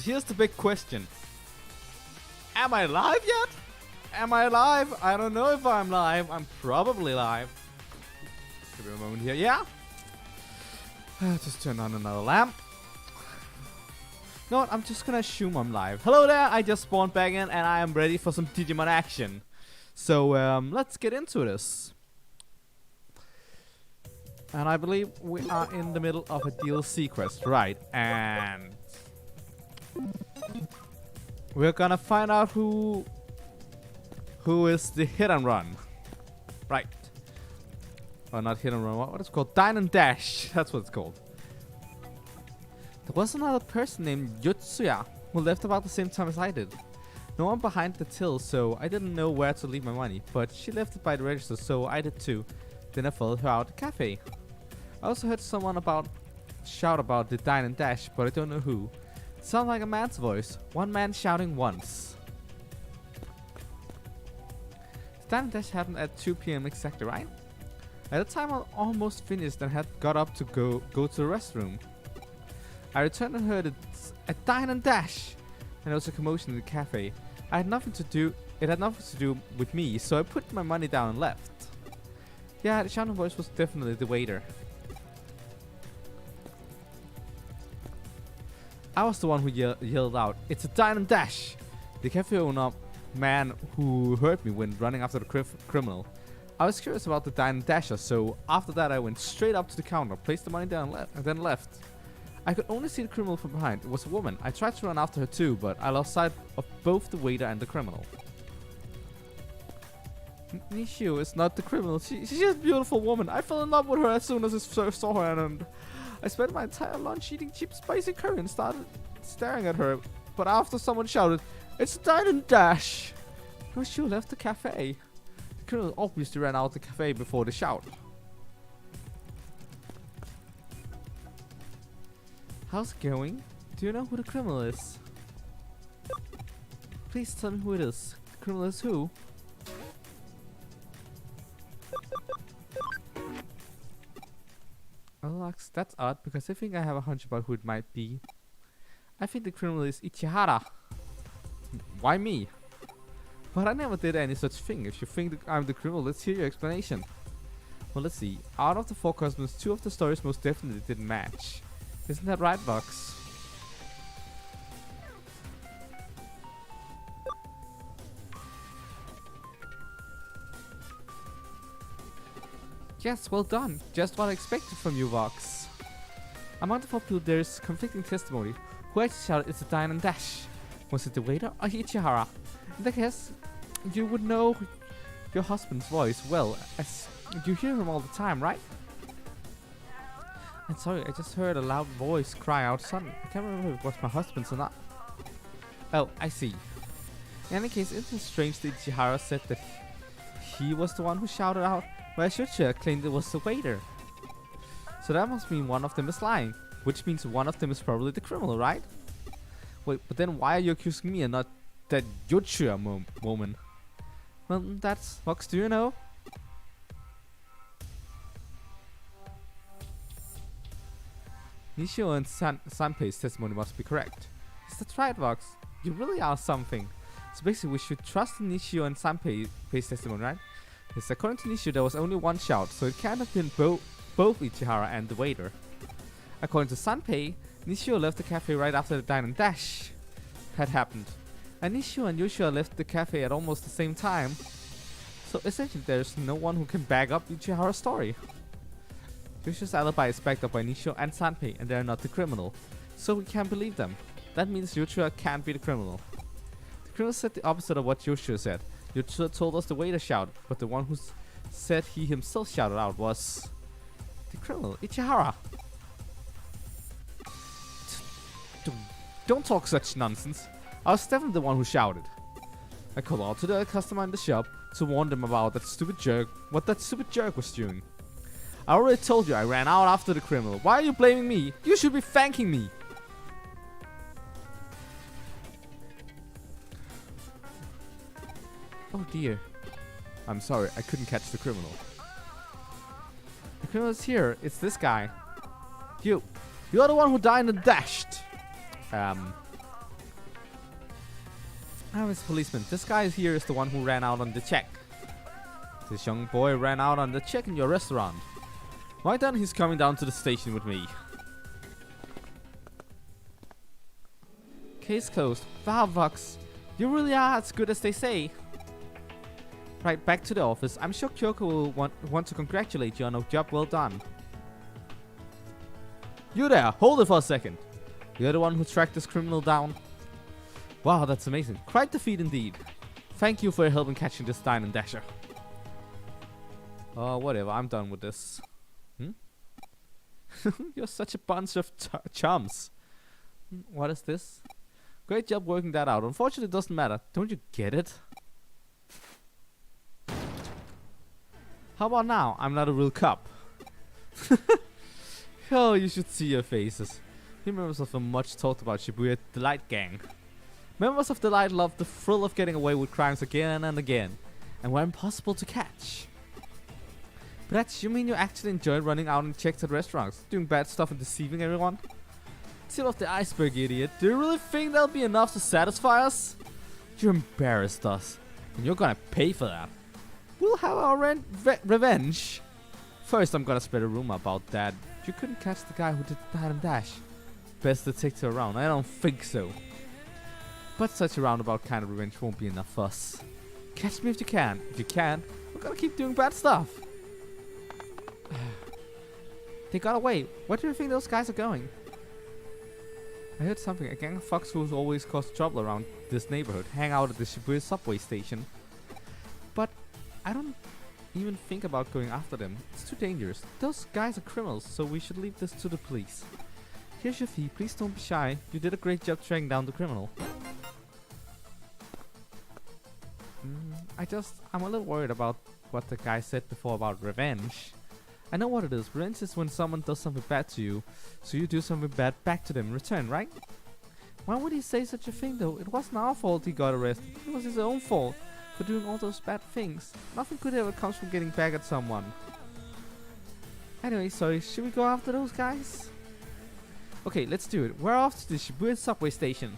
here's the big question. Am I live yet? Am I live? I don't know if I'm live. I'm probably live. Give me a moment here. Yeah. Just turn on another lamp. No, I'm just gonna assume I'm live. Hello there. I just spawned back in and I am ready for some Digimon action. So let's get into this. And I believe we are in the middle of a DLC quest, right? And we're gonna find out who is the hit and run, right? Or not hit and run. What is it called? Dine and Dash. That's what it's called. There was another person named Yutsuya who left about the same time as I did. No one behind the till, so I didn't know where to leave my money. But she left it by the register, so I did too. Then I followed her out the cafe. I also heard someone shout about the Dine and Dash, but I don't know who. It sounded like a man's voice. One man shouting once. The Dine and Dash happened at 2 PM exactly, right? At the time I almost finished and had got up to go to the restroom. I returned and heard a Dine and Dash, and there was a commotion in the cafe. It had nothing to do with me, so I put my money down and left. Yeah, the shouting voice was definitely the waiter. I was the one who yelled out, "It's a Dine and Dash!" The cafe owner man who heard me went running after the criminal. I was curious about the Dine and Dasher, so after that I went straight up to the counter, placed the money down and then left. I could only see the criminal from behind. It was a woman. I tried to run after her too, but I lost sight of both the waiter and the criminal. Nishio is not the criminal. She's just a beautiful woman. I fell in love with her as soon as I saw her, and I spent my entire lunch eating cheap spicy curry and started staring at her. But after someone shouted, "It's a Dine and Dash!" Nishio left the cafe. The criminal obviously ran out the cafe before the shout. How's it going? Do you know who the criminal is? Please tell me who it is. The criminal is who? Alex, that's odd because I think I have a hunch about who it might be. I think the criminal is Ichihara. Why me? But I never did any such thing. If you think I'm the criminal, let's hear your explanation. Well, let's see. Out of the 4 customers, 2 of the stories most definitely didn't match. Isn't that right, Vox? Yes, well done. Just what I expected from you, Vox. Among the 4 people, there's conflicting testimony. Who actually shouted, "It's a Dine and Dash"? Was it the waiter or Ichihara? In that case, you would know your husband's voice well, as you hear him all the time, right? I'm sorry, I just heard a loud voice cry out suddenly. I can't remember if it was my husband's or not. Oh, I see. In any case, isn't it strange that Ichihara said that he was the one who shouted out, while Shucha claimed it was the waiter? So that must mean one of them is lying, which means one of them is probably the criminal, right? Wait, but then why are you accusing me and not that Yutsuya woman? Well, that's... Vox, do you know? Nishio and Sanpei's testimony must be correct. Is that right, Vox? You really are something. So basically we should trust Nishio and Sanpei's testimony, right? Yes, according to Nishio there was only one shout, so it can't have been both Ichihara and the waiter. According to Sanpei, Nishio left the cafe right after the Dine and Dash had happened. And Nishio and Yutsuya left the cafe at almost the same time. So essentially there's no one who can back up Ichihara's story. Yushia's alibi is backed up by Nishio and Sanpei, and they are not the criminal. So we can't believe them. That means Yutsuya can't be the criminal. The criminal said the opposite of what Yutsuya said. Yutsuya told us the waiter shouted, but the one who said he himself shouted out was the criminal, Ichihara. Don't talk such nonsense. I was definitely the one who shouted. I called out to the customer in the shop to warn them about what that stupid jerk was doing. I already told you I ran out after the criminal. Why are you blaming me? You should be thanking me. Oh dear. I'm sorry, I couldn't catch the criminal. The criminal is here. It's this guy. You're the one who dined and dashed. Oh, it's a policeman. This guy here is the one who ran out on the check. This young boy ran out on the check in your restaurant. Why then he's coming down to the station with me. Case closed. Wow, Vox. You really are as good as they say. Right, back to the office. I'm sure Kyoko will want to congratulate you on a job well done. You there, hold it for a second. You're the one who tracked this criminal down. Wow, that's amazing. Quite the feat indeed. Thank you for your help in catching this Dine and Dasher. Oh, whatever, I'm done with this. You're such a bunch of chums. What is this? Great job working that out. Unfortunately, it doesn't matter. Don't you get it? How about now? I'm not a real cop. Oh, you should see your faces. You members of the much talked about Shibuya Delight Gang. Members of Delight love the thrill of getting away with crimes again and again, and were impossible to catch. But you mean you actually enjoy running out and checks at restaurants, doing bad stuff and deceiving everyone? Tip of the iceberg, idiot. Do you really think that'll be enough to satisfy us? You embarrassed us, and you're gonna pay for that. We'll have our revenge. First, I'm gonna spread a rumor about that you couldn't catch the guy who did the Dine and Dash. Best detective around. I don't think so. But such a roundabout kind of revenge won't be enough for us. Catch me if you can. If you can, we're gonna keep doing bad stuff. They got away. Where do you think those guys are going? I heard something. A gang of thugs who's always caused trouble around this neighborhood hang out at the Shibuya subway station. But I don't even think about going after them. It's too dangerous. Those guys are criminals, so we should leave this to the police. Here's your fee. Please don't be shy. You did a great job tracking down the criminal. I'm a little worried about what the guy said before about revenge. I know what it is. Revenge is when someone does something bad to you, so you do something bad back to them in return, right? Why would he say such a thing though? It wasn't our fault he got arrested. It was his own fault for doing all those bad things. Nothing good ever comes from getting back at someone. Anyway, sorry, should we go after those guys? Okay, let's do it. We're off to the Shibuya subway station.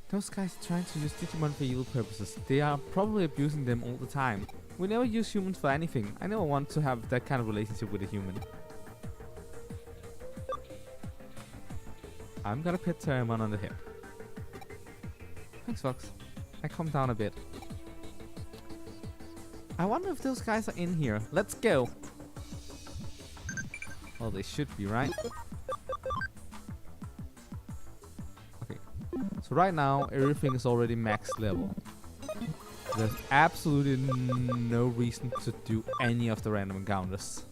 Those guys are trying to use Digimon for evil purposes. They are probably abusing them all the time. We never use humans for anything. I never want to have that kind of relationship with a human. I'm gonna pet Terramon on the hip. Thanks, Fox. I calm down a bit. I wonder if those guys are in here. Let's go. Well, they should be, right? Okay. So right now, everything is already max level. There's absolutely no reason to do any of the random encounters.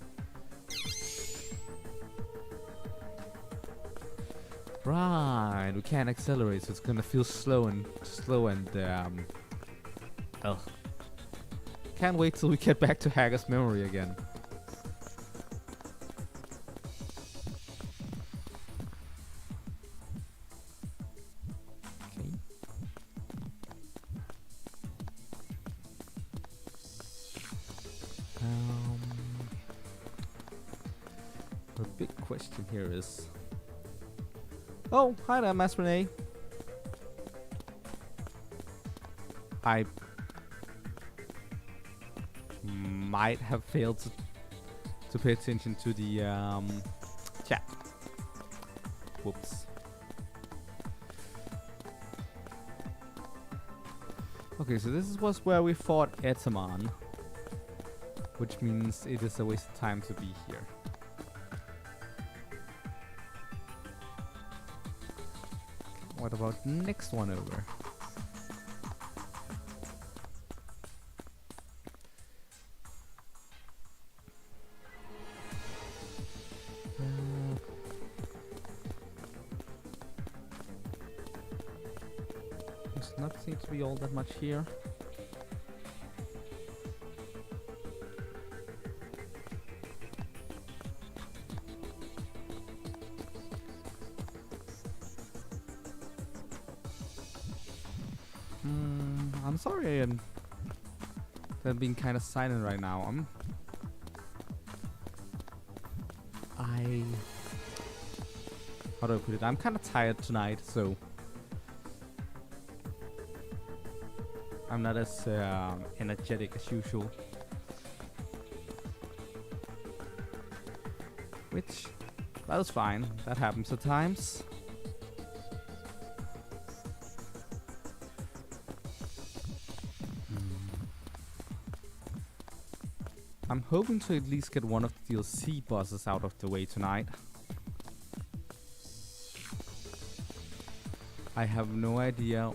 Right, we can't accelerate, so it's gonna feel slow and ugh. Can't wait till we get back to Hager's memory again. Okay. The big question here is... Oh, hi there, Master Renee. I might have failed to pay attention to the chat. Whoops. Okay, so this was where we fought Etamon, which means it is a waste of time to be here. What about the next one over? Does not seem to be all that much here. I'm sorry I'm being kind of silent right now. how do I put it? I'm kind of tired tonight, so I'm not as energetic as usual. Which, that was fine. That happens at times. I'm hoping to at least get one of the DLC bosses out of the way tonight. I have no idea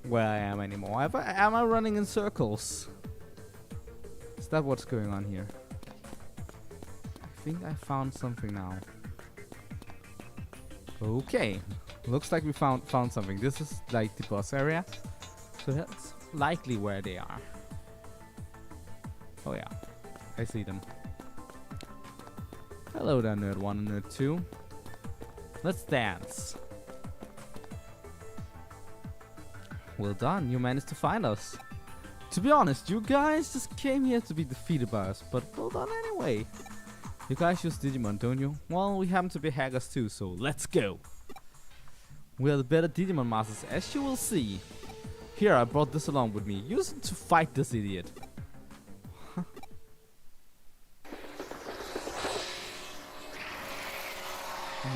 where I am anymore. Am I running in circles? Is that what's going on here? I think I found something now. Okay, looks like we found something. This is like the boss area, so that's likely where they are. Oh yeah, I see them. Hello there, Nerd 1 and Nerd 2. Let's dance. Well done, you managed to find us. To be honest, you guys just came here to be defeated by us, but well done anyway. You guys use Digimon, don't you? Well, we happen to be hackers too, so let's go. We are the better Digimon masters, as you will see. Here, I brought this along with me. Use it to fight this idiot.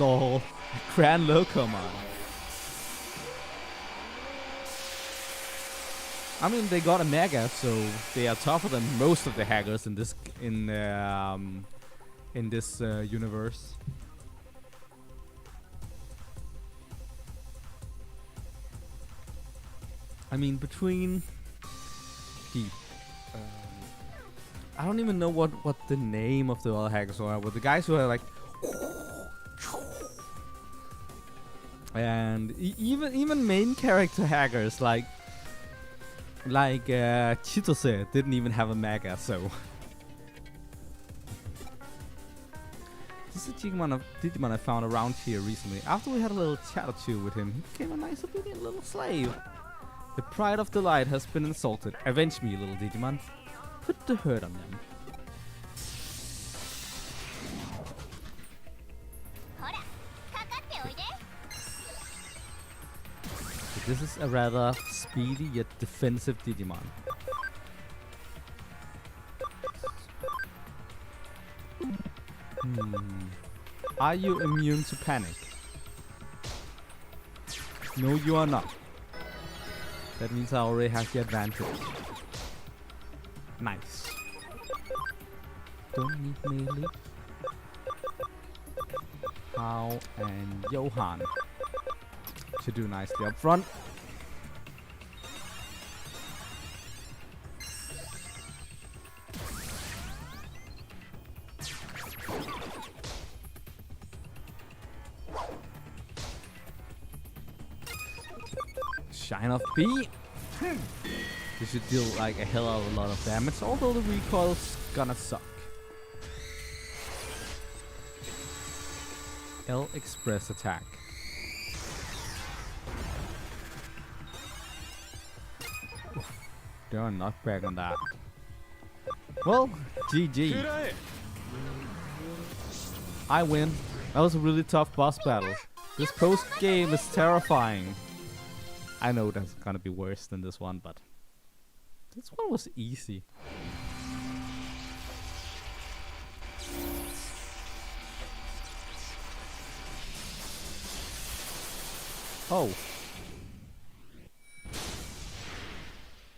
Lol, Grand Locomon. I mean, they got a mega, so they are tougher than most of the hackers in this universe. I mean, between the I don't even know what the name of the other hackers are, but the guys who are like. And even main character hackers like Chitose didn't even have a mega, so this is a Digimon I found around here recently. After we had a little chat or two with him, he became a nice obedient little slave. The pride of the light has been insulted. Avenge me, little Digimon. Put the hurt on them. This is a rather speedy yet defensive Digimon. Are you immune to panic? No, you are not. That means I already have the advantage. Nice. Don't need melee. Hao and Johan should do nicely up front. Shine off B. This should deal like a hell of a lot of damage, although the recoil's gonna suck. L Express attack. There are knockback on that. Well, GG. I win. That was a really tough boss battle. This post game is terrifying. I know that's gonna be worse than this one, but this one was easy. Oh.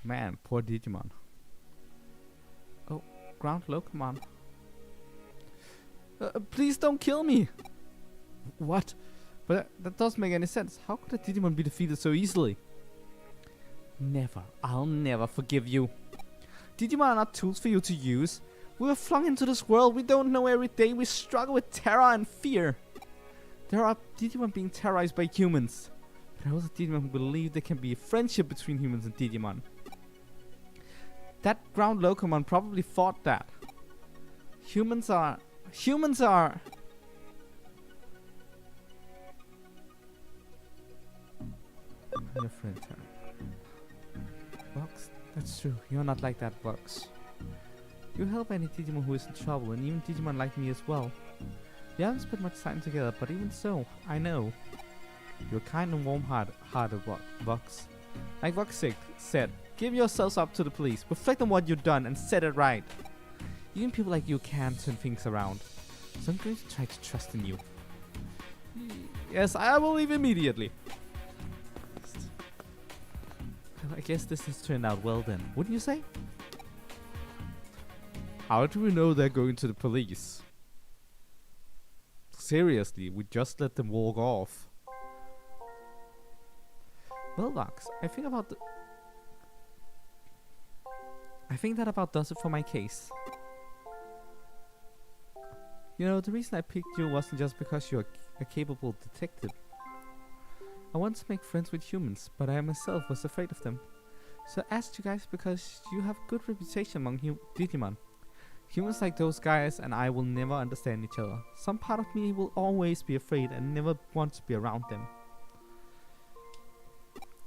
Man, poor Digimon. Oh, Ground Locomon. Please don't kill me! What? But that doesn't make any sense. How could a Digimon be defeated so easily? Never. I'll never forgive you. Digimon are not tools for you to use. We were flung into this world we don't know every day. We struggle with terror and fear. There are Digimon being terrorized by humans. But there are also Digimon who believe there can be a friendship between humans and Digimon. That Ground Locomon probably thought that. Humans are... Your friend, Box? That's true. You're not like that, Box. You help any Digimon who is in trouble, and even Digimon like me as well. We haven't spent much time together, but even so, I know. You're kind and warm-hearted, Vox. Like Vox said, give yourselves up to the police, reflect on what you've done, and set it right. Even people like you can turn things around. So I'm going to try to trust in you. Yes, I will leave immediately. Well, I guess this has turned out well then, wouldn't you say? How do we know they're going to the police? Seriously, we just let them walk off. Well, Vox, I think that about does it for my case. You know, the reason I picked you wasn't just because you're a capable detective. I wanted to make friends with humans, but I myself was afraid of them. So I asked you guys because you have a good reputation among Digimon. Humans like those guys and I will never understand each other. Some part of me will always be afraid and never want to be around them.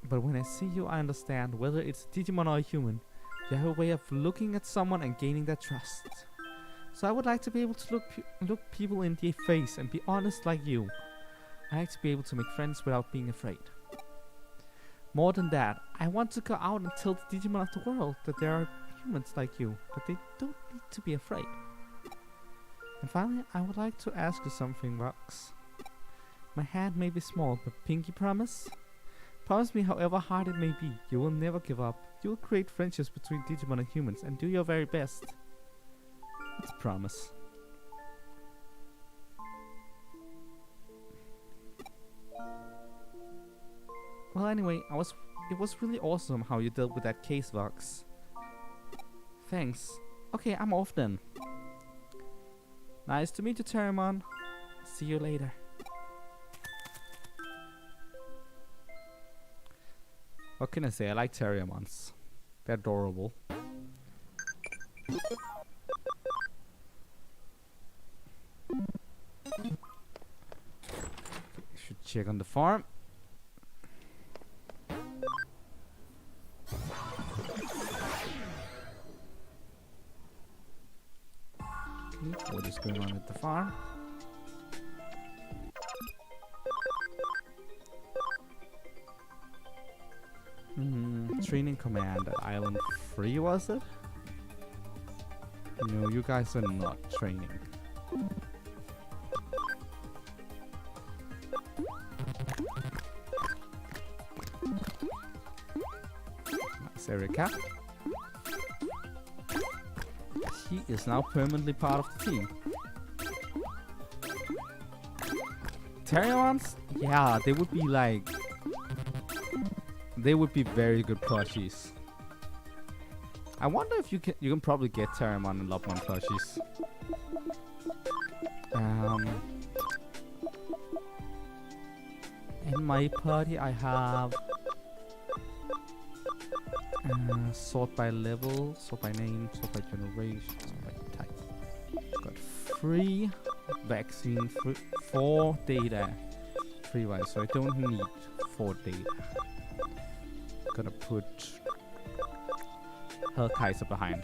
But when I see you, I understand whether it's a Digimon or a human. You have a way of looking at someone and gaining their trust. So I would like to be able to look people in the face and be honest like you. I like to be able to make friends without being afraid. More than that, I want to go out and tell the Digimon of the world that there are humans like you, that they don't need to be afraid. And finally, I would like to ask you something, Vox. My hand may be small, but pinky promise? Promise me, however hard it may be, you will never give up. You will create friendships between Digimon and humans and do your very best. It's a promise. Well, anyway, it was really awesome how you dealt with that case, Vox. Thanks. Okay, I'm off then. Nice to meet you, Terramon. See you later. What can I say? I like Terramons. They're adorable. Should check on the farm. What is going on at the farm? Training command at Island 3, was it? No, you guys are not training. Nice, Erika. He is now permanently part of the team. Terramons? Yeah, they would be like... They would be very good plushies. I wonder if you can probably get Terramon and Lopmon plushies. In my party I have sort by level, sort by name, sort by generation, sort by type. Got 3 vaccine, 4 data, 3 wise, so I don't need 4 data. Gonna put Hellkaiser behind.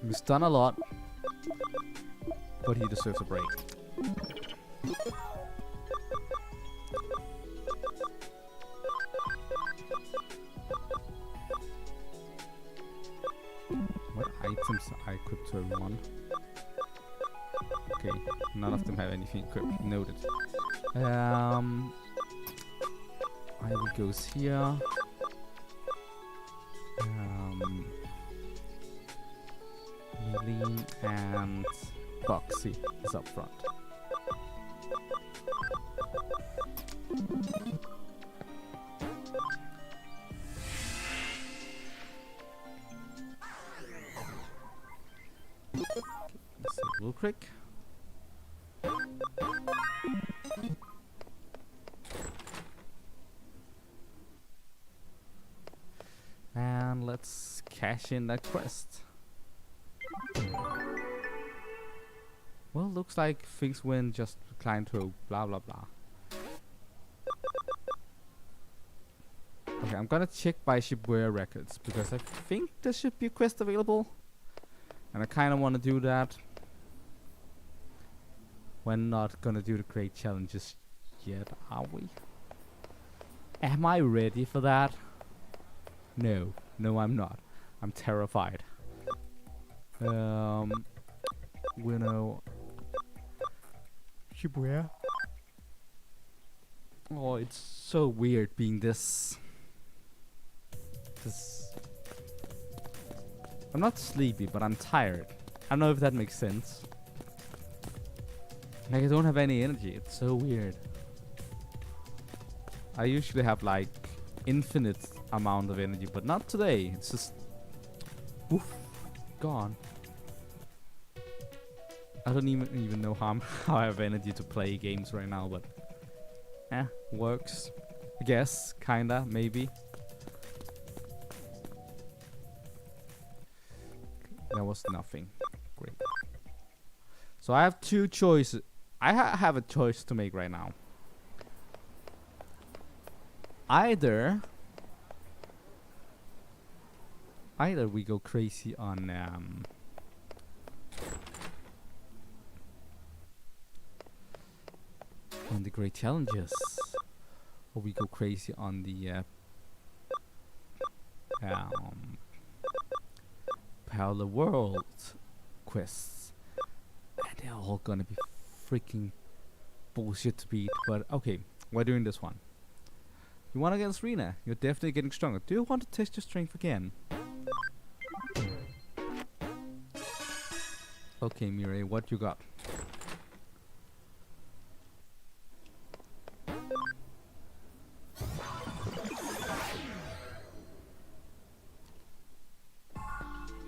He's done a lot, but he deserves a break. What items I could turn on? Okay, none of them have anything equipped. Noted. Ivy goes here. Millie and Boxy is up front. Let's see, Blue Crick. And let's cash in that quest. Well, looks like things went just declined to blah blah blah. Okay, I'm gonna check by Shibuya records because I think there should be a quest available, and I kind of want to do that. We're not gonna do the great challenges yet, are we? Am I ready for that? No. No, I'm not. I'm terrified. Winnow. Shibuya. Oh, it's so weird being this. I'm not sleepy, but I'm tired. I don't know if that makes sense. Like, I don't have any energy. It's so weird. I usually have like infinite amount of energy, but not today. It's just woof, gone. I don't even know how I have energy to play games right now, but works. I guess, kinda, maybe. There was nothing. Great. So I have two choices. I have a choice to make right now. Either we go crazy on the great challenges, or we go crazy on the parallel world quests, and they're all gonna be freaking bullshit to beat. But okay, we're doing this one. You won against Rena. You're definitely getting stronger. Do you want to test your strength again? Okay, Mirai, what you got?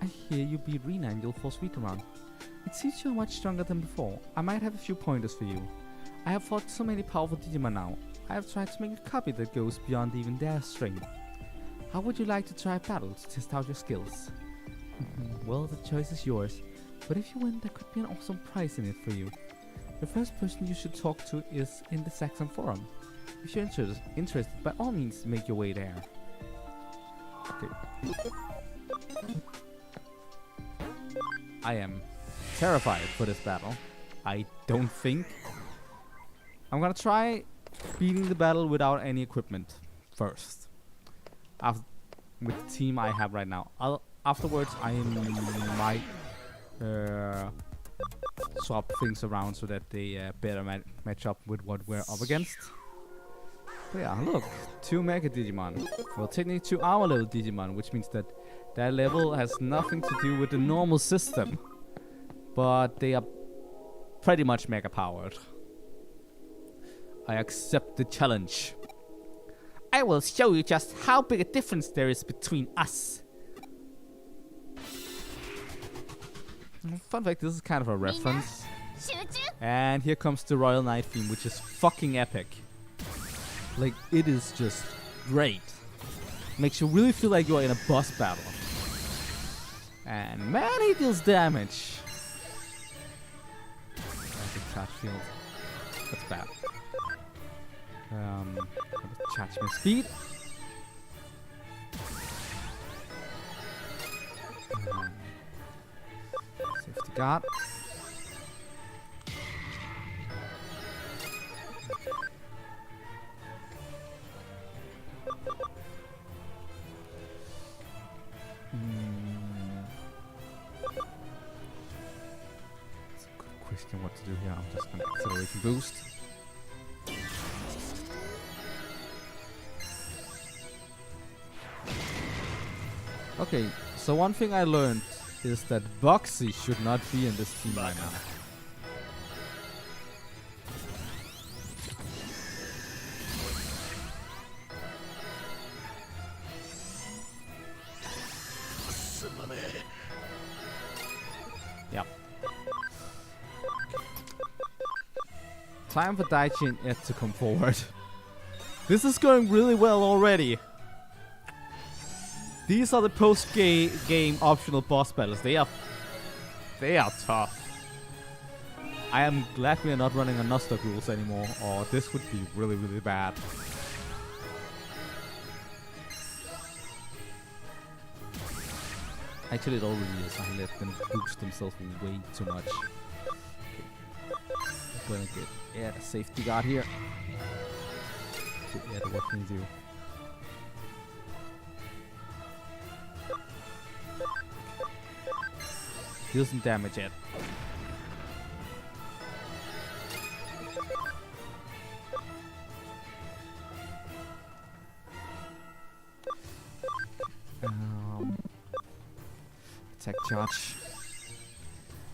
I hear you beat Rena in your first week around. It seems you're much stronger than before. I might have a few pointers for you. I have fought so many powerful Digimon now. I have tried to make a copy that goes beyond even their strength. How would you like to try a battle to test out your skills? Well, the choice is yours, but if you win, there could be an awesome prize in it for you. The first person you should talk to is in the Saxon forum. If you're interested, by all means make your way there. Okay. I am terrified for this battle. I don't think. I'm gonna try beating the battle without any equipment first. With the team I have right now. Afterwards I might swap things around so that they better match up with what we're up against. But yeah, look, 2 Mega Digimon. Well, technically 2 Hour level Digimon, which means that their level has nothing to do with the normal system. But they are pretty much mega powered. I accept the challenge. I will show you just how big a difference there is between us. Fun fact, this is kind of a reference. And here comes the Royal Knight theme, which is fucking epic. Like, it is just great. Makes you really feel like you're in a boss battle. And man, he deals damage. That's a charge field. That's bad. Charge my speed. Safety guard. It's a good question what to do here. I'm just gonna accelerate and boost. Okay, so one thing I learned is that Boxy should not be in this team right now. Yep. Time for Daichi and Ed to come forward. This is going really well already. These are the post-game optional boss battles. They are tough. I am glad we are not running on nuzlock rules anymore, or this would be really, really bad. Actually, it already is. I let them boost themselves way too much. Okay. Gonna get a safety guard here. Okay, what can you do? Deal some damage yet. Attack charge.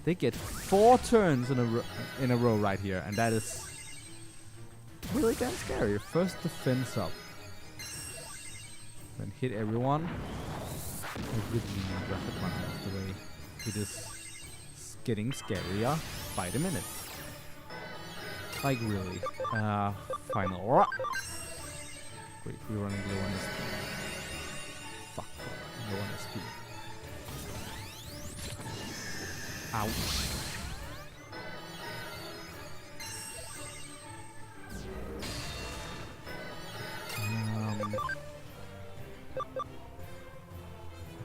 They get 4 turns in a row right here, and that is really damn scary. First defense up, then hit everyone. I really need to rush it one out of the way. It is getting scarier by the minute. Like really. Final aura. Wait, we're running low on SP. Fuck. Low on SP. Ouch.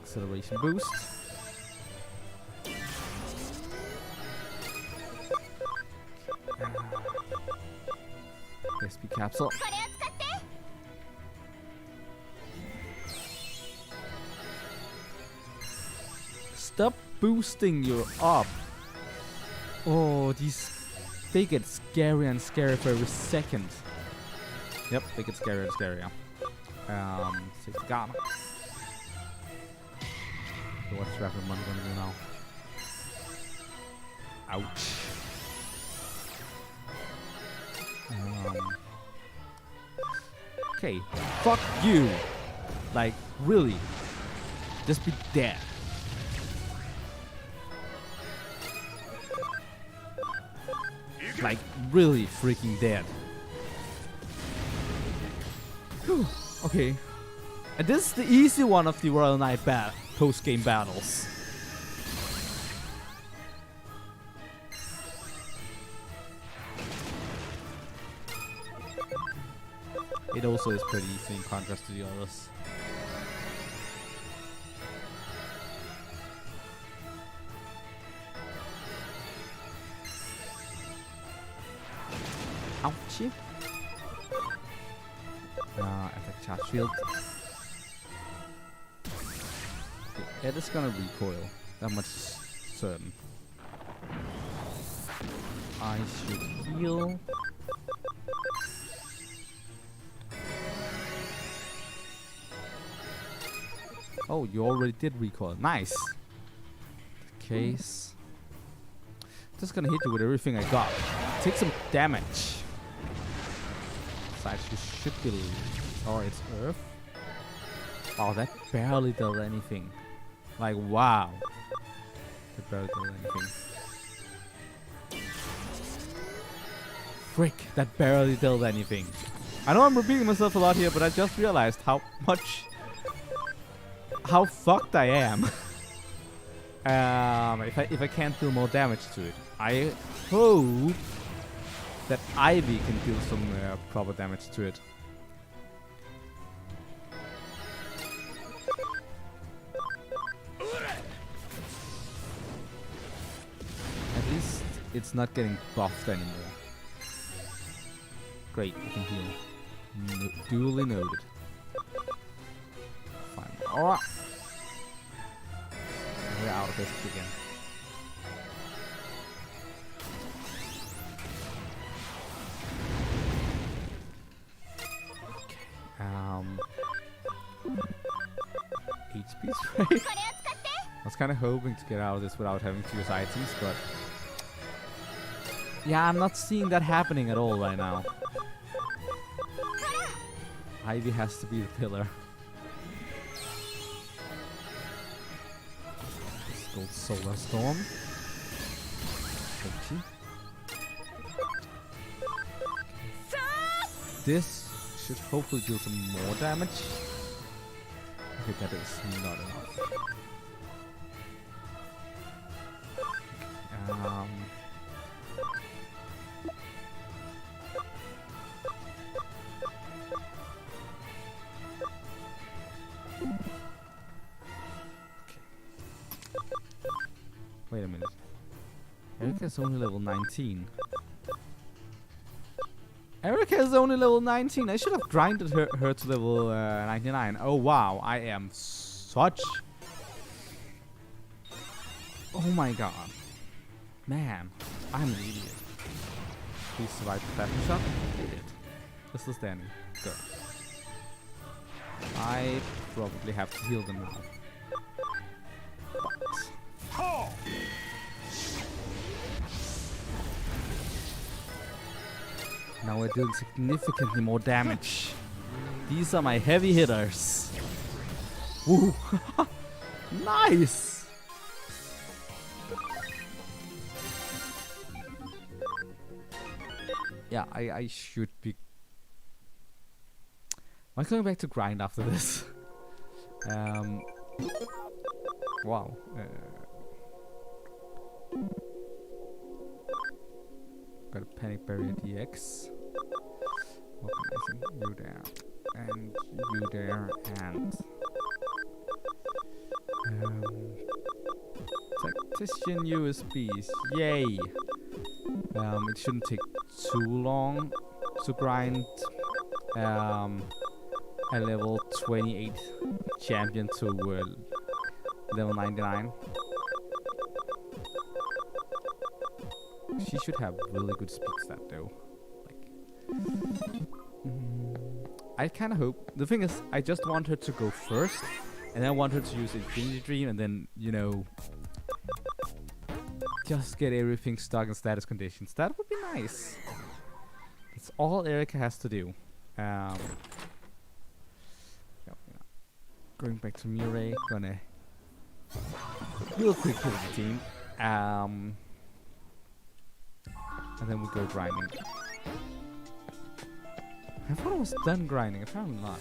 Acceleration boost. SP capsule. Stop boosting you up. Oh, they get scarier and scarier for every second. Yep, they get scarier and scarier. Safety guard. So what's Rapid One gonna do now? Ouch. Okay, fuck you. Like, really. Just be dead. Like, really freaking dead. Whew. Okay. And this is the easy one of the Royal Knight post-game battles. It also is pretty easy in contrast to the others. Ouchie. Attack charge field. Okay, Ed is gonna recoil. That much certain. I should heal. Oh, you already did recoil. Nice. Case. Just gonna hit you with everything I got. Take some damage. Besides, you should be. Oh, it's Earth. Wow, that barely did anything. Like, wow. That barely did anything. Frick, that barely did anything. I know I'm repeating myself a lot here, but I just realized how fucked I am. If I can't deal more damage to it. I hope that Ivy can deal some proper damage to it. At least it's not getting buffed anymore. Great, we can heal. Duly noted. Fine. Alright. We're out of this again. HP spray. I was kind of hoping to get out of this without having to use items, but yeah, I'm not seeing that happening at all right now. Ivy has to be the pillar. Let's go Solar Storm. Okay. This should hopefully deal some more damage. Okay, that is not enough. Wait a minute. Erika's only level 19. Erica is only level 19. I should have grinded her to level 99. Oh wow, I am such... Oh my god. Man, I'm an idiot. Please survive the battle shot. They did. This is Danny. Good. I probably have to heal them now. But... Now we're doing significantly more damage. These are my heavy hitters. Woo! Nice! Yeah, I should be... I'm going back to grind after this. Wow. Got a Panic Barrier DX. Organizing you there. And you there. And... Tactician USBs. Yay! It shouldn't take too long to grind a level 28 champion to level 99. She should have really good speed stat though. Like, I kind of hope. The thing is, I just want her to go first, and I want her to use Infinity Dream, and then, you know, just get everything stuck in status conditions. That would be nice. That's all Erica has to do. Going back to Mirai, gonna real quick hit the team. And then we go grinding. I thought I was done grinding, apparently not.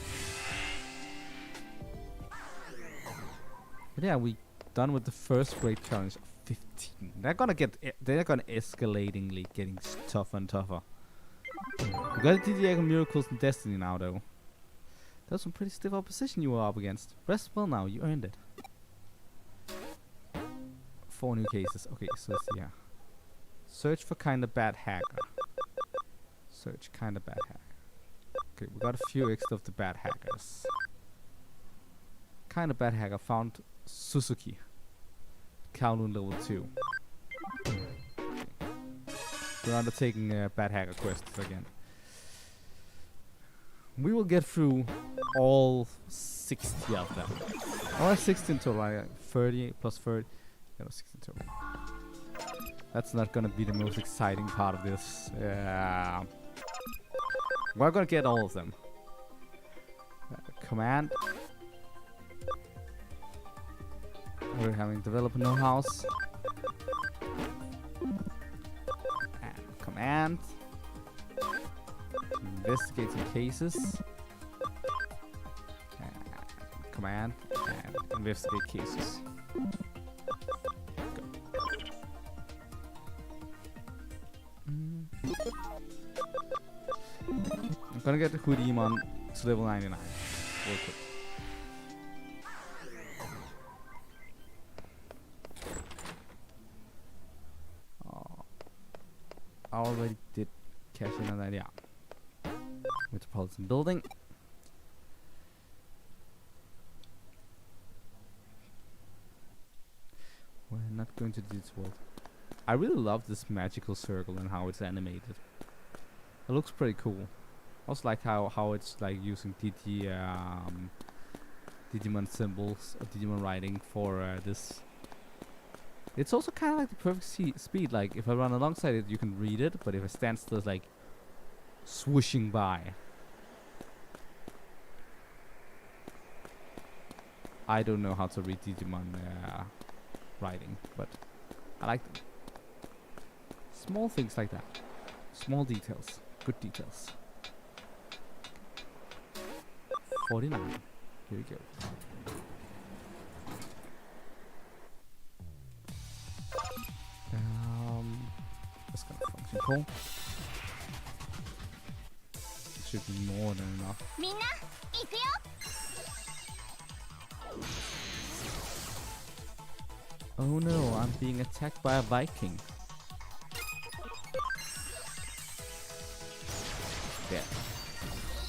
But yeah, we done with the first great challenge of 15. They're gonna escalatingly getting tougher and tougher. We got DDA Miracles and Destiny now though. That was some pretty stiff opposition you were up against. Rest well now, you earned it. 4 new cases. Okay, so let's see, yeah. Search for kinda bad hacker. Search kinda bad hacker. Okay, we got a few extra of the bad hackers. Kinda bad hacker found Suzuki. Kowloon level 2. Okay. We're undertaking bad hacker quests again. We will get through all 60 of them. Or 16 total, right? 30 plus 30. Yeah, no, 16 total. That's not gonna be the most exciting part of this. We're gonna get all of them. Command. We're having developer no house. And command. Investigate some cases. Command and investigate cases. Go. I'm gonna get the Digimon to level 99. Real quick. I already did cash in on that, yeah. Metropolitan Building. We're not going to do this world. I really love this magical circle and how it's animated. It looks pretty cool. Also like how it's like using Digimon symbols or Digimon writing for this. It's also kind of like the perfect speed. Like if I run alongside it, you can read it, but if I stand still, it's like swooshing by. I don't know how to read Digimon writing, but I like them. Small things like that. Small details. Good details. 49. Here we go. That's gonna function cool. Should be more than enough. Oh no, I'm being attacked by a Viking.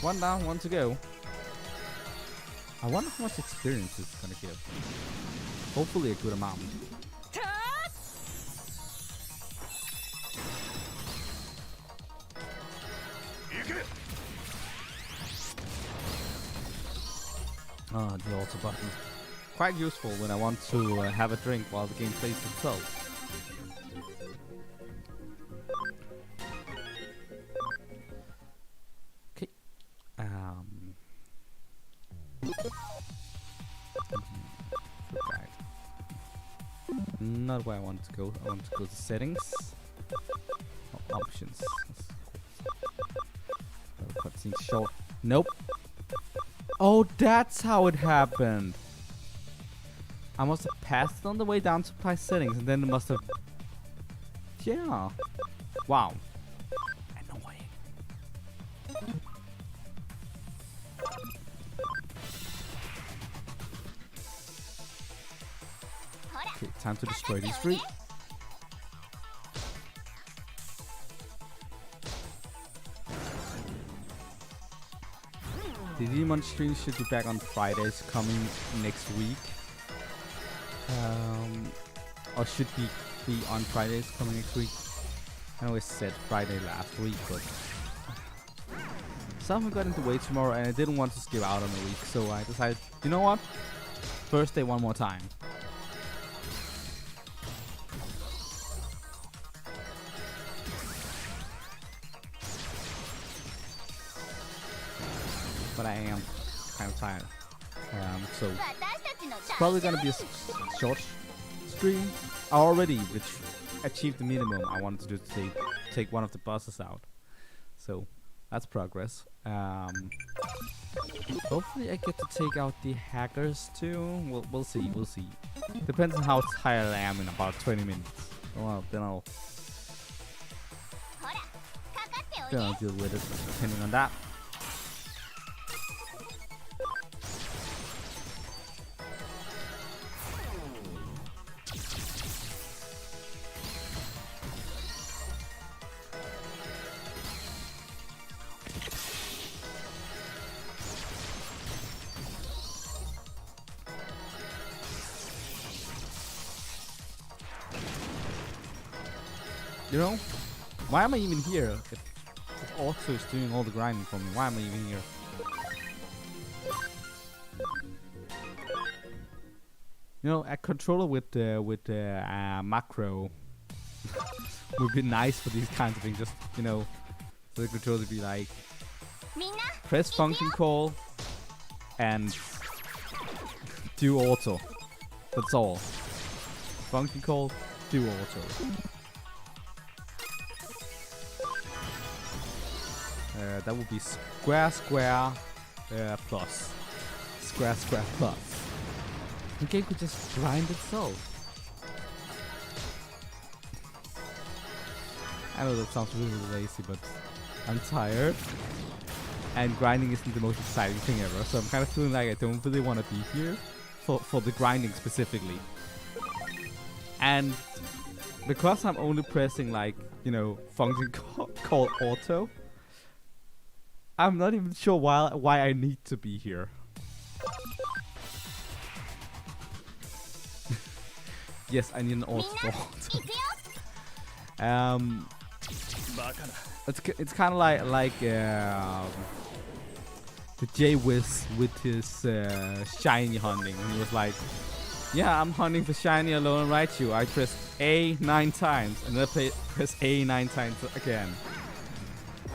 One down, one to go. I wonder how much experience this is gonna give. Hopefully a good amount. Ah, the auto button. Quite useful when I want to have a drink while the game plays itself. Okay. Not where I want to go. I want to go to settings. Oh, options. Cutscene short. Nope. Oh, that's how it happened. I must have passed it on the way down to apply settings, and then it must have... Yeah. Wow. Annoying. Okay, time to destroy these three. The Digimon stream should be back on Fridays, coming next week. Or should be on Fridays coming next week. I always said Friday last week, but something got in the way tomorrow and I didn't want to skip out on the week, so I decided, you know what? Thursday one more time. But I am kind of tired. So it's probably gonna be a short stream. I already achieved the minimum I wanted to do to take one of the bosses out. So that's progress. Hopefully I get to take out the hackers too. We'll see. We'll see. Depends on how tired I am in about 20 minutes. Well, then I'll deal with it depending on that. You know, why am I even here if Auto is doing all the grinding for me? Why am I even here? You know, a controller with macro would be nice for these kinds of things. Just, you know, for the controller to be like, press function call and do auto. That's all. Function call, do auto. That would be square plus. Square plus. The game could just grind itself. I know that sounds really lazy, but I'm tired. And grinding isn't the most exciting thing ever, so I'm kind of feeling like I don't really want to be here for the grinding specifically. And because I'm only pressing, like, you know, function called auto, I'm not even sure why I need to be here. Yes, I need an auto. It's kind of like the J-Wiz with his shiny hunting. He was like, yeah, I'm hunting for shiny alone, right? I pressed A 9 times and then I press A 9 times again.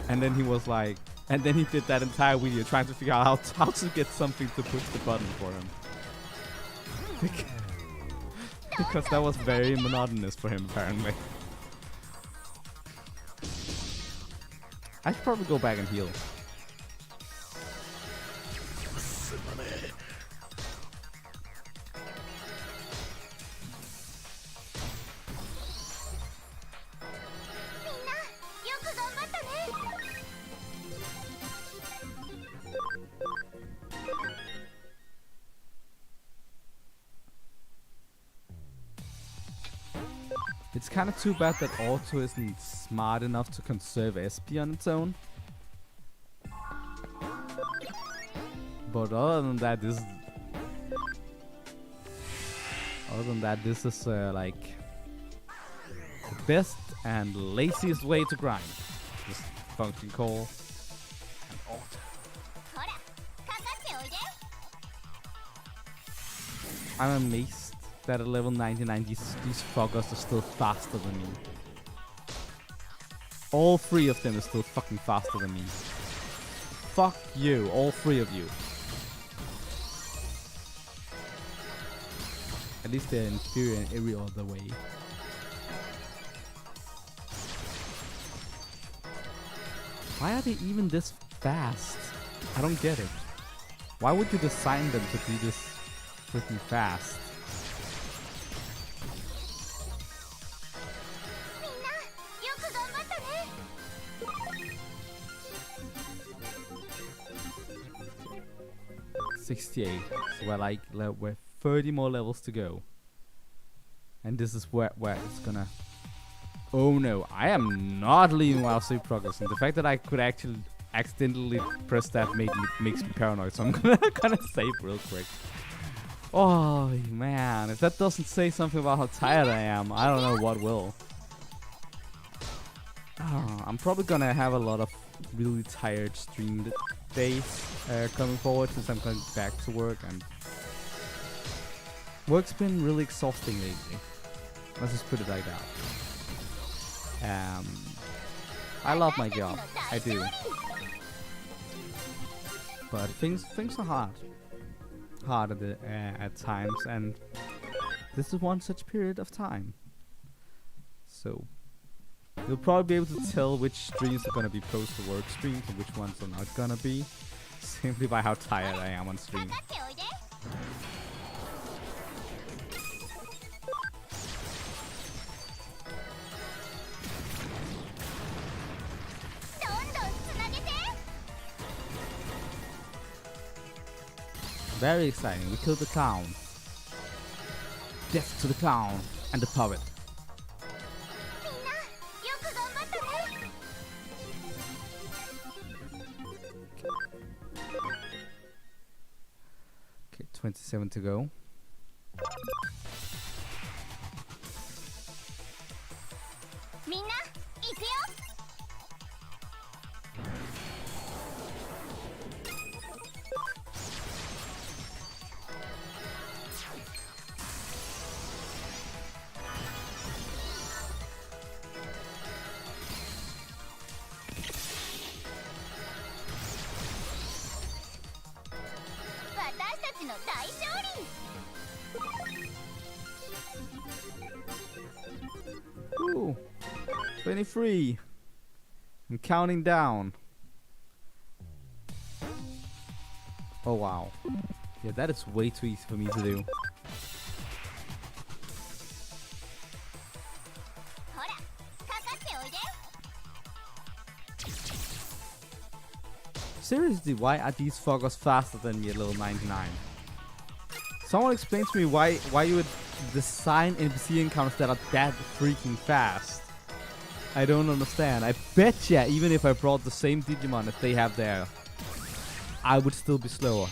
And then he was like, and then he did that entire video trying to figure out how to get something to push the button for him. Because that was very monotonous for him, apparently. I should probably go back and heal. It's kind of too bad that Auto isn't smart enough to conserve SP on its own. But other than that, this is like the best and laziest way to grind. Just function call and auto. I'm amazed that at level 99 these fuckers are still faster than me. All three of them are still fucking faster than me. Fuck you, all three of you. At least they're inferior in every other way. Why are they even this fast? I don't get it. Why would you design them to be this freaking fast? $68. So we're 30 more levels to go. And this is where it's gonna... Oh no, I am not leaving while save progress. And the fact that I could actually accidentally press that makes me paranoid. So I'm gonna save real quick. Oh man, if that doesn't say something about how tired I am, I don't know what will. Oh, I'm probably gonna have a lot of really tired stream days coming forward since I'm going back to work, and work's been really exhausting lately. Let's just put it like that. I love my job, I do. But things are hard at times, and this is one such period of time. So you'll probably be able to tell which streams are gonna be post-work streams and which ones are not gonna be, simply by how tired I am on stream. Very exciting, we killed the clown. Death to the clown and the poet. Okay, 27 to go. Ooh, 23. I'm counting down. Oh wow. Yeah, that is way too easy for me to do. Seriously, why are these fuckers faster than me at level 99? Someone explain to me why you would design NPC encounters that are that freaking fast. I don't understand. I bet ya, even if I brought the same Digimon as they have there, I would still be slower.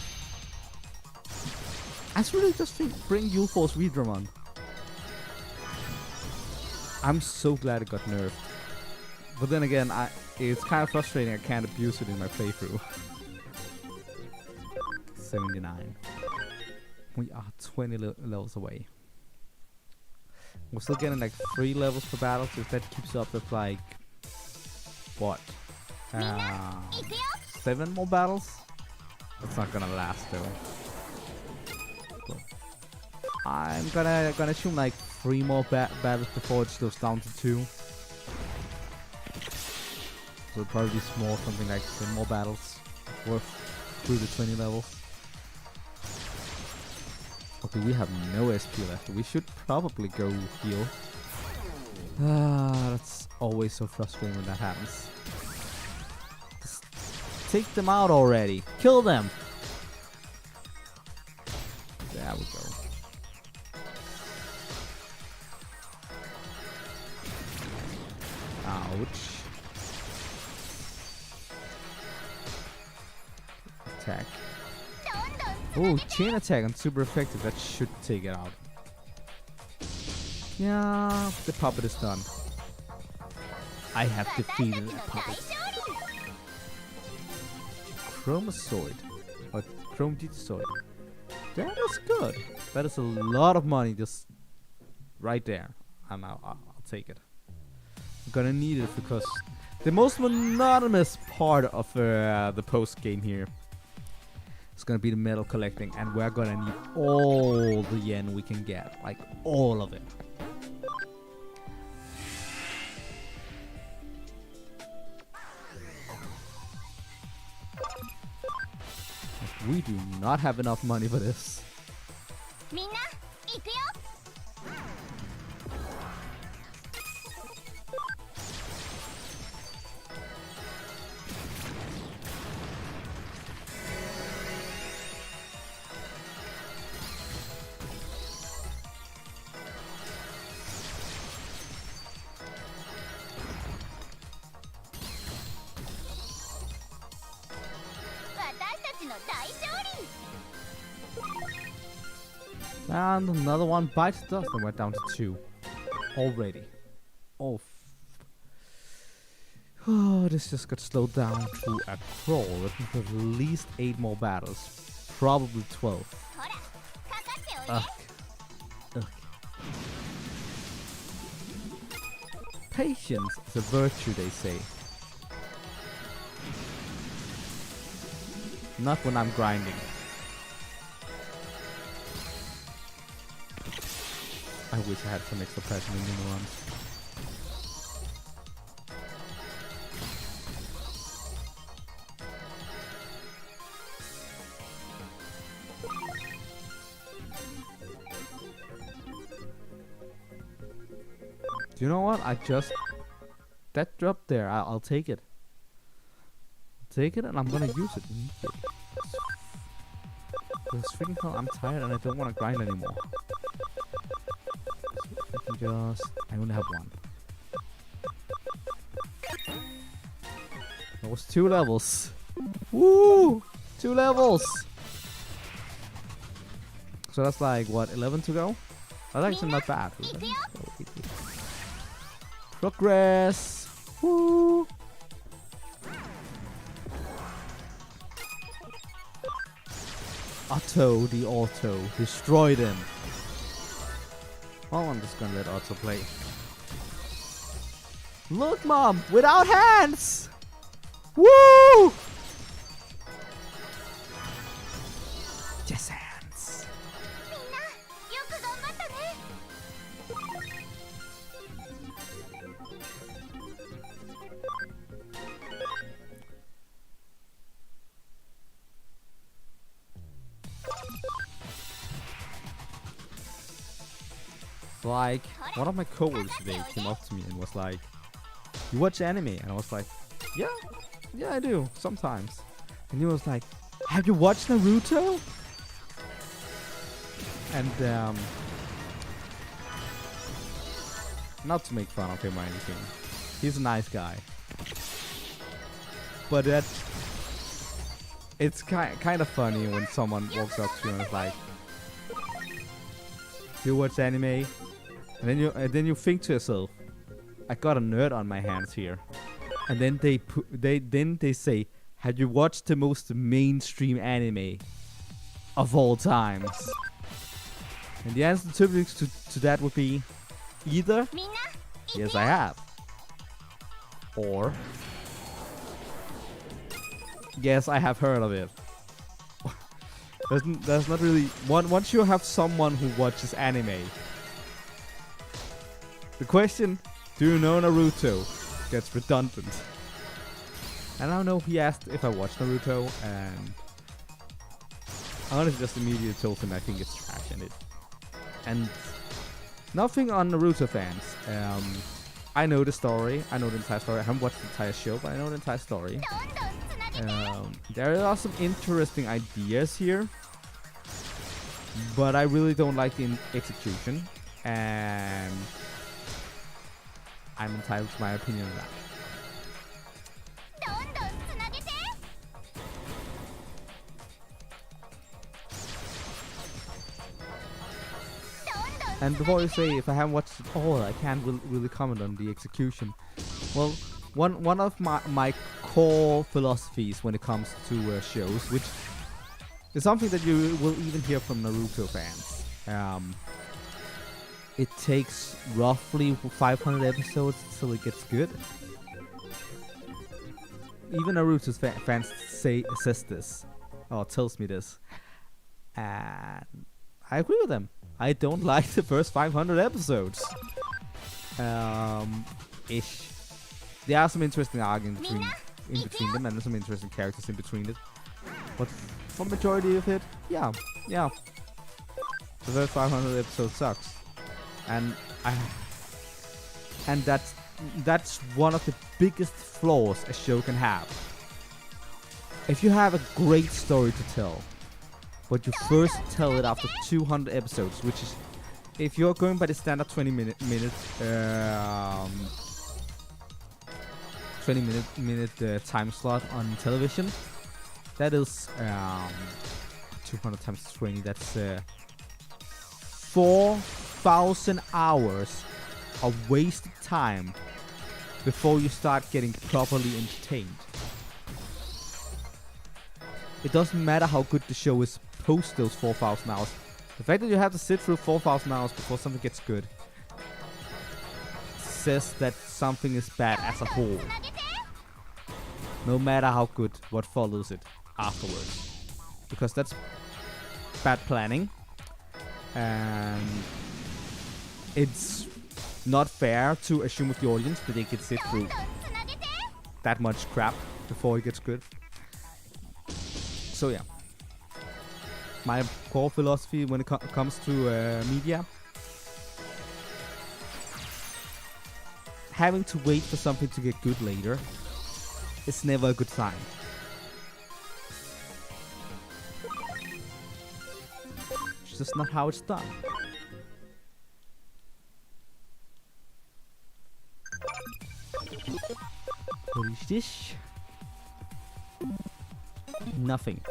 I should really just bring Ulforce Reedramon. I'm so glad it got nerfed. But then again, it's kind of frustrating I can't abuse it in my playthrough. 79. We are 20 levels away. We're still getting like 3 levels per battle, so if that keeps up with like... What? 7 more battles? That's not gonna last though. But I'm gonna assume like 3 more battles before it goes down to 2. So it'll probably be small, something like 10 more battles worth through the 20 levels. Okay, we have no SP left. We should probably go heal. That's always so frustrating when that happens. Just take them out already. Kill them. There we go. Ouch. Attack. Oh, chain attack and super effective. That should take it out. Yeah, the puppet is done. I have defeated a puppet. Chromosoid. Or chromeditozoid. That is good. That is a lot of money just right there. And I'll take it. I'm gonna need it because the most monotonous part of the post game here is gonna be the metal collecting, and we're gonna need all the yen we can get, like all of it. We do not have enough money for this. And another one bites dust and we're down to 2 already. Oh, this just got slowed down to a crawl. It took at least 8 more battles, probably 12. Ugh. Ugh. Patience is a virtue, they say. Not when I'm grinding. I wish I had some extra pressure in the runs. Do you know what? That dropped there. I'll take it. Take it and I'm gonna use it. Because freaking hell, I'm tired and I don't want to grind anymore. I only have 1. That was 2 levels. Woo! 2 levels! So that's like, what, 11 to go? That's actually not bad. Progress! Woo! Otto, the auto. Destroyed him. Well, I'm just gonna let Otto play. Look, Mom! Without hands! Woo! Just hands. Like, one of my coworkers today came up to me and was like, "You watch anime?" And I was like, yeah, I do, sometimes. And he was like, "Have you watched Naruto?" And not to make fun of him or anything, he's a nice guy. But it's kind of funny when someone walks up to you and is like, "You watch anime?" And then you think to yourself, I got a nerd on my hands here. And then they say, "Have you watched the most mainstream anime of all times?" And the answer typically to that would be either yes, I have, or yes, I have heard of it. There's not really once you have someone who watches anime. The question, "Do you know Naruto?" gets redundant. And I don't know if he asked if I watched Naruto, and I honestly just immediately told him I think it's trash and nothing on Naruto fans. I know the story. I know the entire story. I haven't watched the entire show, but I know the entire story. There are some interesting ideas here, but I really don't like the execution, and I'm entitled to my opinion on that. And before you say if I haven't watched it all, I can't really comment on the execution. Well, one of my core philosophies when it comes to shows, which is something that you will even hear from Naruto fans. It takes roughly 500 episodes till it gets good. Even Naruto's fans says this, or tells me this, and I agree with them. I don't like the first 500 episodes. Ish. There are some interesting arguments in between them, and there's some interesting characters in between it. But for majority of it, yeah. The first 500 episodes sucks, and that's one of the biggest flaws a show can have. If you have a great story to tell, but you first tell it after 200 episodes, which is, if you're going by the standard 20 minute time slot on television, that is 200 times 20. That's 4,000 hours of wasted time before you start getting properly entertained. It doesn't matter how good the show is post those 4,000 hours. The fact that you have to sit through 4,000 hours before something gets good says that something is bad as a whole. No matter how good what follows it afterwards. Because that's bad planning. And it's not fair to assume with the audience that they can sit through that much crap before it gets good. So yeah. My core philosophy when it comes to media, having to wait for something to get good later is never a good sign. It's just not how it's done. What is this? Nothing.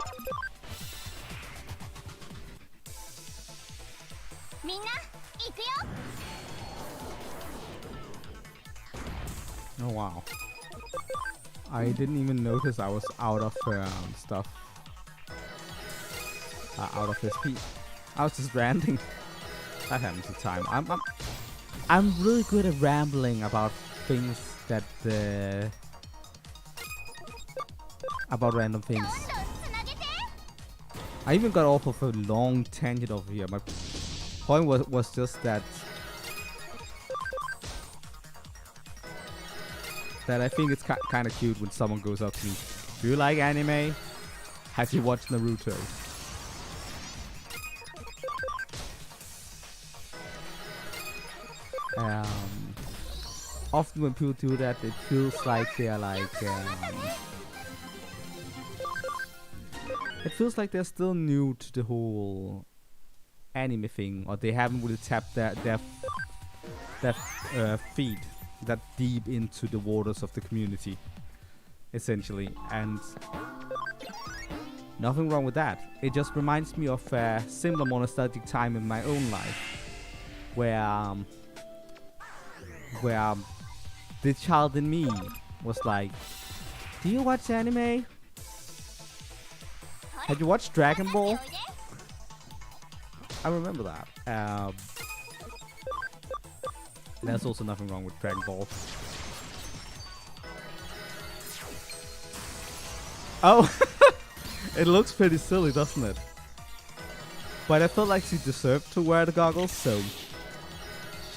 Oh wow. I didn't even notice I was out of stuff. Out of SP. I was just ranting. That happens all the time. I'm really good at rambling about things that about random things. I even got off of a long tangent over here. My point was just that I think it's kind of cute when someone goes up to me, "Do you like anime? Have you watched Naruto?" Often when people do that, it feels like they're like it feels like they're still new to the whole anime thing, or they haven't really tapped their feet that deep into the waters of the community, essentially. And nothing wrong with that. It just reminds me of a similar nostalgic time in my own life, where the child in me was like, "Do you watch anime? Have you watched Dragon Ball?" I remember that. There's also nothing wrong with Dragon Ball. Oh, it looks pretty silly, doesn't it? But I felt like she deserved to wear the goggles, so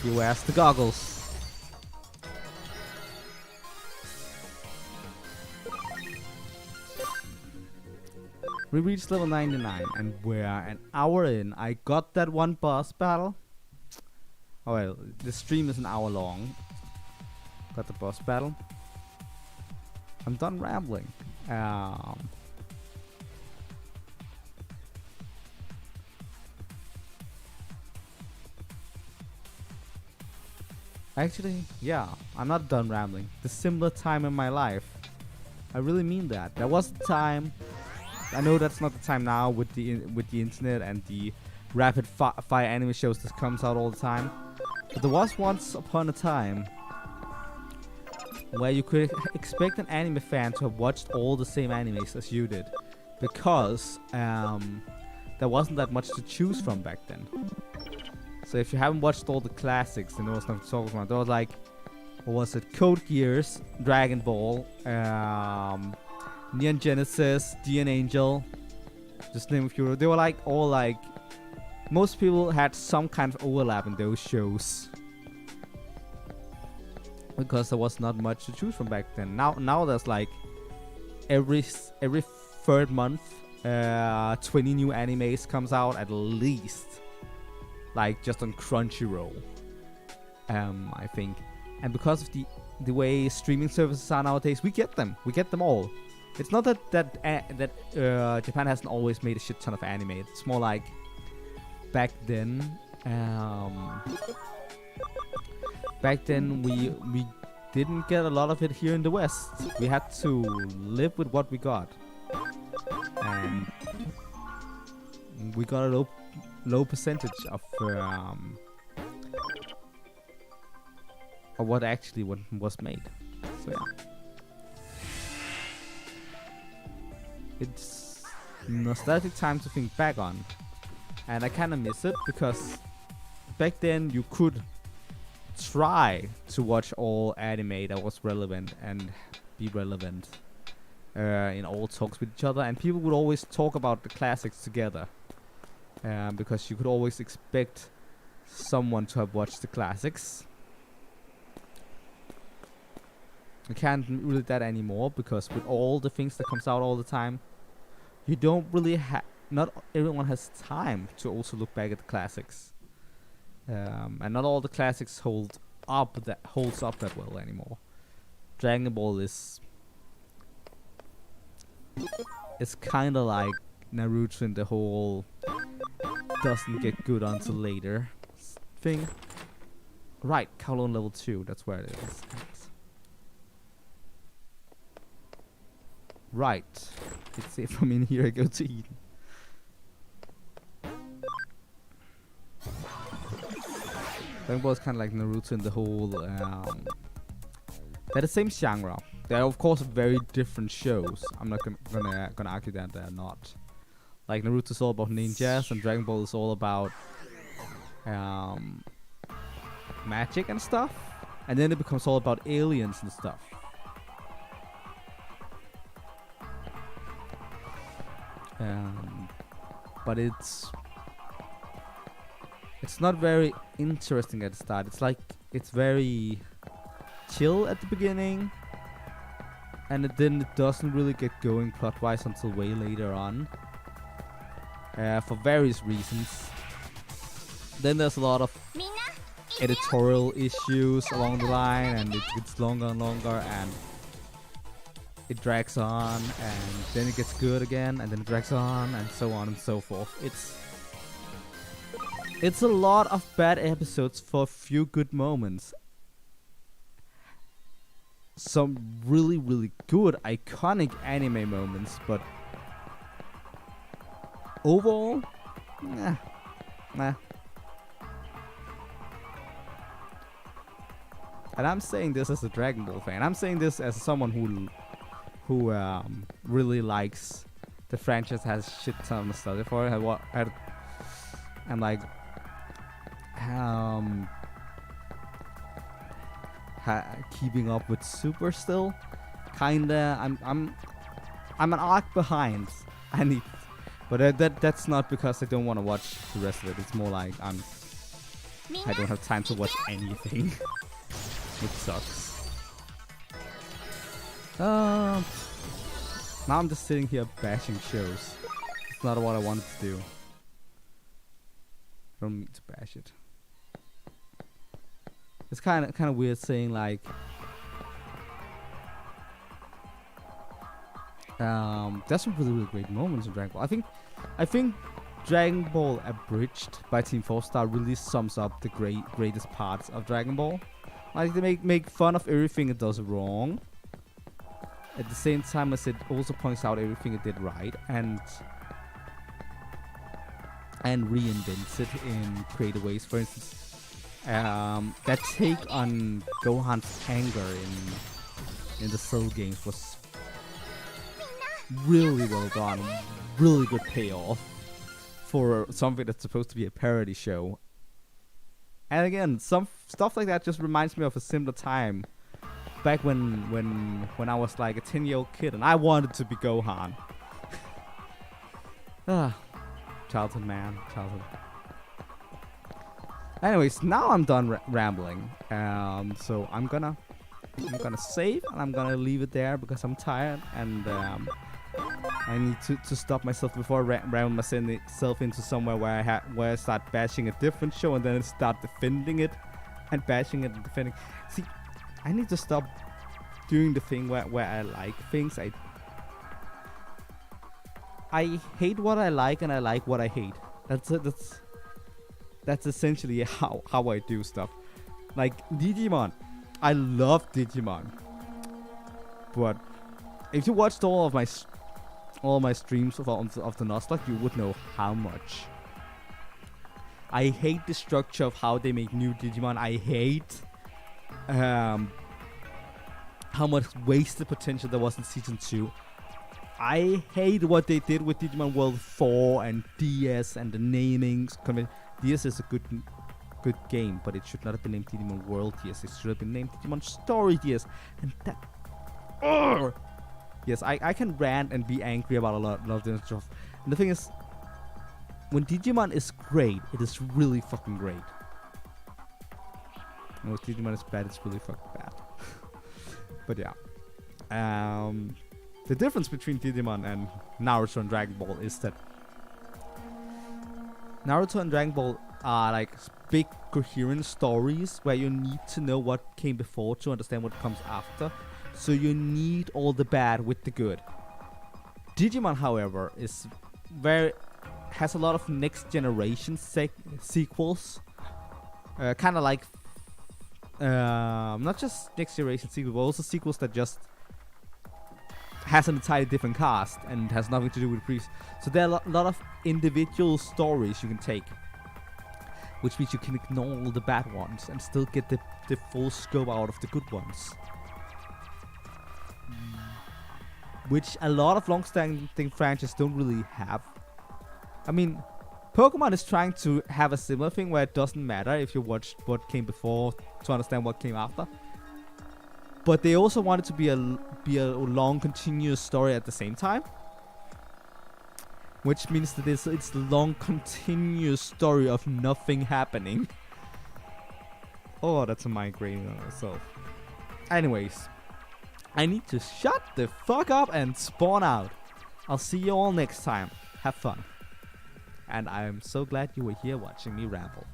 she wears the goggles. We reached level 99 and we're an hour in. I got that one boss battle. Oh well, the stream is an hour long. Got the boss battle. I'm done rambling. Actually, yeah, I'm not done rambling. The similar time in my life. I really mean that. There was a time. I know that's not the time now with the internet and the rapid fire anime shows that comes out all the time. But there was once upon a time where you could expect an anime fan to have watched all the same animes as you did, because there wasn't that much to choose from back then. So if you haven't watched all the classics, then there was nothing to talk about. There was like, what was it? Code Geass, Dragon Ball, Neon Genesis, DN Angel, just name a few. They were like all like, most people had some kind of overlap in those shows, because there was not much to choose from back then. Now there's like every third month 20 new animes comes out at least, like just on Crunchyroll, I think. And because of the way streaming services are nowadays, we get them all. It's not that Japan hasn't always made a shit ton of anime. It's more like back then we didn't get a lot of it here in the West. We had to live with what we got, and we got a low percentage of what actually was made. So yeah, it's nostalgic time to think back on, and I kind of miss it, because back then you could try to watch all anime that was relevant and be relevant in all talks with each other, and people would always talk about the classics together, because you could always expect someone to have watched the classics. You can't really do that anymore, because with all the things that comes out all the time, you don't really not everyone has time to also look back at the classics, and not all the classics holds up that well anymore. Dragon Ball is kind of like Naruto in the whole doesn't get good until later thing. Right, Kowloon level 2, that's where it is. Right, let's see if from in here I go to Eden. Dragon Ball is kind of like Naruto in the whole they're the same genre. They're of course very different shows. I'm not gonna argue that they're not. Like Naruto is all about ninjas, and Dragon Ball is all about magic and stuff, and then it becomes all about aliens and stuff. But it's not very interesting at the start. It's like it's very chill at the beginning, and then it doesn't really get going plot-wise until way later on, for various reasons. Then there's a lot of editorial issues along the line, and it gets longer and longer, and it drags on, and then it gets good again, and then it drags on, and so on and so forth. It's a lot of bad episodes for a few good moments. Some really, really good, iconic anime moments, but overall, nah. And I'm saying this as a Dragon Ball fan. I'm saying this as someone who really likes the franchise, has shit ton of nostalgia for it. I'm like, keeping up with Super still, kinda. I'm an arc behind. But that's not because I don't want to watch the rest of it. It's more like I don't have time to watch anything. It sucks. Now I'm just sitting here bashing shows. It's not what I wanted to do. I don't mean to bash it. It's kind of weird saying like there's some really great moments in Dragon Ball. I think Dragon Ball Abridged by Team 4-Star really sums up the greatest parts of Dragon Ball. Like they make fun of everything it does wrong. At the same time as it also points out everything it did right, and and reinvents it in creative ways. For instance, that take on Gohan's anger in the Cell games was really well done. Really good payoff for something that's supposed to be a parody show. And again, some stuff like that just reminds me of a similar time back when I was like a 10-year-old kid and I wanted to be Gohan. Childhood, man, childhood. Anyways, now I'm done rambling. So I'm gonna save and I'm gonna leave it there because I'm tired and I need to stop myself before I ram myself into somewhere where I start bashing a different show and then start defending it and bashing it and defending. See, I need to stop doing the thing where I like things. I hate what I like and I like what I hate. That's essentially how I do stuff. Like Digimon, I love Digimon, but if you watched all my streams of the nuzlock, you would know how much I hate the structure of how they make new Digimon. I hate how much wasted potential there was in season 2. I hate what they did with Digimon World 4 and DS and the namings. DS is a good game, but it should not have been named Digimon World DS. It should have been named Digimon Story DS. And that... Yes, I can rant and be angry about a lot of this stuff. And the thing is, when Digimon is great, it is really fucking great. And when Digimon is bad, it's really fucking bad. But yeah. The difference between Digimon and Naruto and Dragon Ball is that Naruto and Dragon Ball are like big coherent stories where you need to know what came before to understand what comes after. So you need all the bad with the good. Digimon, however, has a lot of next generation sequels. Kind of like not just next generation sequels, but also sequels that just has an entirely different cast and has nothing to do with previous. So there are a lot of individual stories you can take, which means you can ignore all the bad ones and still get the full scope out of the good ones. Which a lot of long-standing franchises don't really have. I mean, Pokemon is trying to have a similar thing where it doesn't matter if you watched what came before to understand what came after. But they also want it to be a long, continuous story at the same time. Which means that it's a long, continuous story of nothing happening. Oh, that's a migraine on itself. Anyways, I need to shut the fuck up and spawn out. I'll see you all next time. Have fun. And I am so glad you were here watching me ramble.